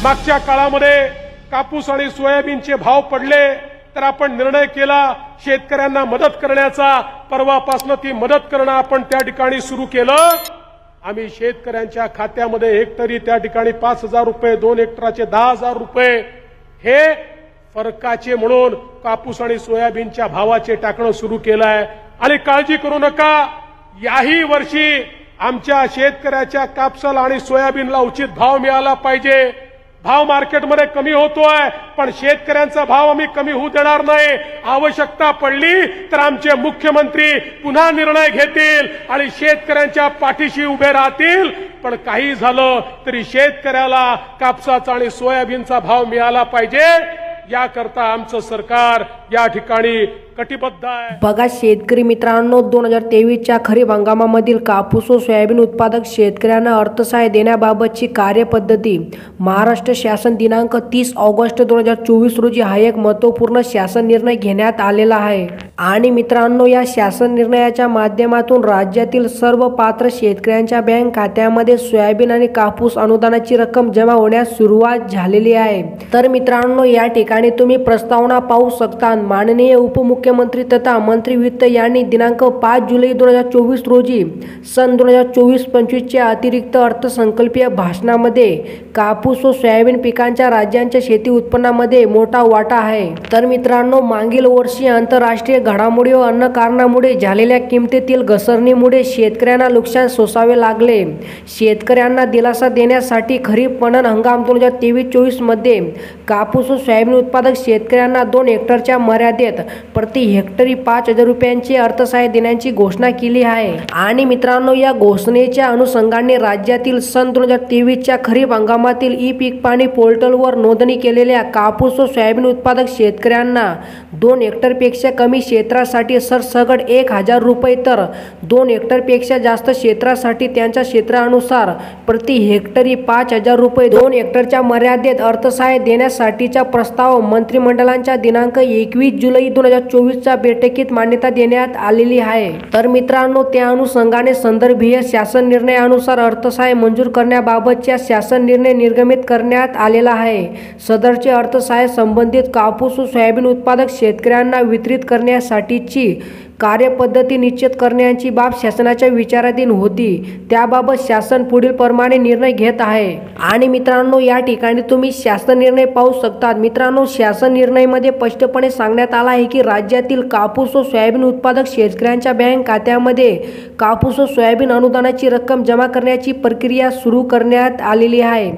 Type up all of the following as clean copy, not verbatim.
मागच्या काळामध्ये कापूस आणि सोयाबीनचे भाव पडले तर आपण निर्णय केला शेतकऱ्यांना मदत करण्याचा। परवापासून ती मदत करणं आपण त्या ठिकाणी सुरू केलं। आम्ही शेतकऱ्यांच्या खात्यामध्ये हेक्टरी त्या ठिकाणी 5,000 रुपये, 2 हेक्टराचे 10,000 रुपये हे फरकाचे म्हणून कापूस आणि सोयाबीनच्या भावाचे टाकणं सुरू केलं आहे। आणि काळजी करू नका, याही वर्षी आमच्या शेतकऱ्याच्या कापसाला आणि सोयाबीनला उचित भाव मिळाला पाहिजे। भाव मार्केटमध्ये कमी होतोय पण शेतकऱ्यांचा भाव आम्ही कमी होऊ देणार नाही। आवश्यकता पडली तर आमचे मुख्यमंत्री पुन्हा निर्णय घेतील आणि शेतकऱ्यांच्या पाठीशी उभे राहतील। पण काही झालं तरी शेतकऱ्याला कापसाचा आणि सोयाबीनचा भाव मिळाला पाहिजे, याकरता आमचं सरकार या ठिकाणी कटिबद्ध आहे। बघा शेतकरी मित्रांनो, 2023च्या खरीप हंगामामधील कापूस व सोयाबीन उत्पादक शेतकऱ्यांना अर्थसहाय्य देण्याबाबतची कार्यपद्धती महाराष्ट्र शासन दिनांक 30 ऑगस्ट 2024 रोजी हा एक महत्त्वपूर्ण शासन निर्णय घेण्यात आलेला आहे। आणि मित्रांनो, या शासन निर्णयाच्या माध्यमातून राज्यातील सर्व पात्र शेतकऱ्यांच्या बँक खात्यामध्ये सोयाबीन आणि कापूस अनुदानाची रक्कम जमा होण्यास सुरुवात झालेली आहे। तर मित्रांनो, या ठिकाणी तुम्ही प्रस्तावना पाहू शकता। माननीय उपमुख्यमंत्री तथा मंत्री वित्त यांनी दिनांक 5 जुलै 2024 रोजी सन 2024-25 च्या अतिरिक्त अर्थसंकल्पीय भाषणामध्ये कापूस व सोयाबीन पिकांच्या राज्यांच्या शेती उत्पन्नामध्ये मोठा वाटा आहे। तर मित्रांनो, मागील वर्षी आंतरराष्ट्रीय घडामोडी व अन्य कारणामुळे झालेल्या किमतीतील घसरणीमुळे शेतकऱ्यांना नुकसान सोसावे लागले। शेतकऱ्यांना दिलासा देण्यासाठी खरीप पणन हंगाम 2023-24 मध्ये कापूस व सोयाबीन उत्पादक शेतकऱ्यांना 2 हेक्टरच्या मर्यादेत प्रति हेक्टरी 5,000 रुपयांचे अर्थसहाय्य देण्याची घोषणा केली आहे। आणि मित्रांनो, या घोषणेच्या अनुषंगाने राज्यातील सन 2023च्या खरीप हंगामातील ई पीक पाणी पोर्टलवर नोंदणी केलेल्या कापूस व सोयाबीन उत्पादक शेतकऱ्यांना 2 हेक्टरपेक्षा कमी क्षेत्रासाठी सरसकट 1,000 रुपये तर 2 हेक्टरपेक्षा जास्त क्षेत्रासाठी त्यांच्या क्षेत्रानुसार प्रति हेक्टरी 5,000 रुपये 2 हेक्टरच्या मर्यादेत अर्थसहाय्य देण्यासाठीचा प्रस्ताव मंत्रिमंडळाच्या दिनांक 21 जुलै 2024च्या बैठकीत मान्यता देण्यात आलेली आहे। तर मित्रांनो, त्या अनुषंगाने संदर्भीय शासन निर्णयानुसार अर्थसहाय्य मंजूर करण्याबाबतचा शासन निर्णय निर्गमित करण्यात आलेला आहे। सदरचे अर्थसहाय्य संबंधित कापूस व सोयाबीन उत्पादक शेतकऱ्यांना वितरित करण्यासाठीची कार्यपद्धती निश्चित करण्याची बाब शासनाच्या विचाराधीन होती। त्याबाबत शासन पुढील प्रमाणे निर्णय घेत आहे। आणि मित्रांनो, या ठिकाणी तुम्ही शासन निर्णय पाहू शकता। मित्रांनो, शासन निर्णयामध्ये स्पष्टपणे सांगण्यात आला आहे की राज्यातील कापूस व सोयाबीन उत्पादक शेतकऱ्यांच्या बँक खात्यामध्ये कापूस व सोयाबीन अनुदानाची रक्कम जमा करण्याची प्रक्रिया सुरू करण्यात आलेली आहे।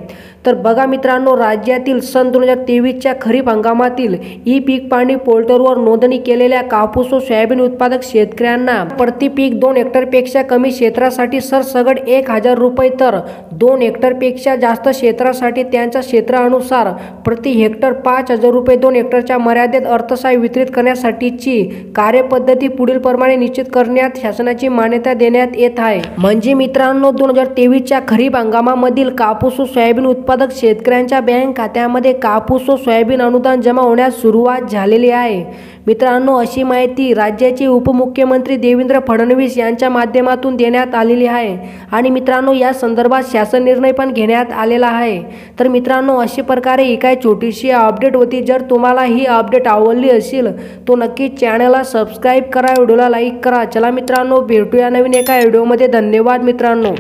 तर बघा मित्रांनो, राज्यातील सन 2023च्या खरीप हंगामातील ई पीक पाणी पोर्टलवर नोंदणी केलेल्या कापूस व सोयाबीन उत्पादक शेतकऱ्यांना प्रति पीक 2 हेक्टरपेक्षा कमी क्षेत्रासाठी सरसकट 1,000 रुपये तर 2 हेक्टरपेक्षा जास्त क्षेत्रासाठी त्यांच्या क्षेत्रानुसार प्रति हेक्टर 5,000 रुपये 2 हेक्टरच्या मर्यादेत अर्थसहाय्य वितरित करण्यासाठीची कार्यपद्धती पुढील प्रमाणे निश्चित करण्यात शासनाची मान्यता देण्यात येत आहे। म्हणजे मित्रांनो, 2023च्या खरीप हंगामामधील कापूस व सोयाबीन उत्पादक शेतकऱ्यांच्या बँक खात्यामध्ये कापूस व सोयाबीन अनुदान जमा होण्यास सुरुवात झालेली आहे। मित्रांनो, अशी माहिती राज्याचे उपमुख्यमंत्री देवेंद्र फडणवीस यांच्या माध्यमातून देण्यात आलेली आहे। आणि मित्रांनो, या संदर्भात शासन निर्णय पण घेण्यात आलेला आहे। तर मित्रांनो, अशा प्रकारे ही काय छोटीशी अपडेट होती। जर तुम्हाला ही अपडेट आवडली असेल तो नक्कीच चॅनलला सबस्क्राईब करा, व्हिडिओला लाईक करा। चला मित्रांनो, भेटूया नवीन एका व्हिडिओमध्ये। धन्यवाद मित्रांनो।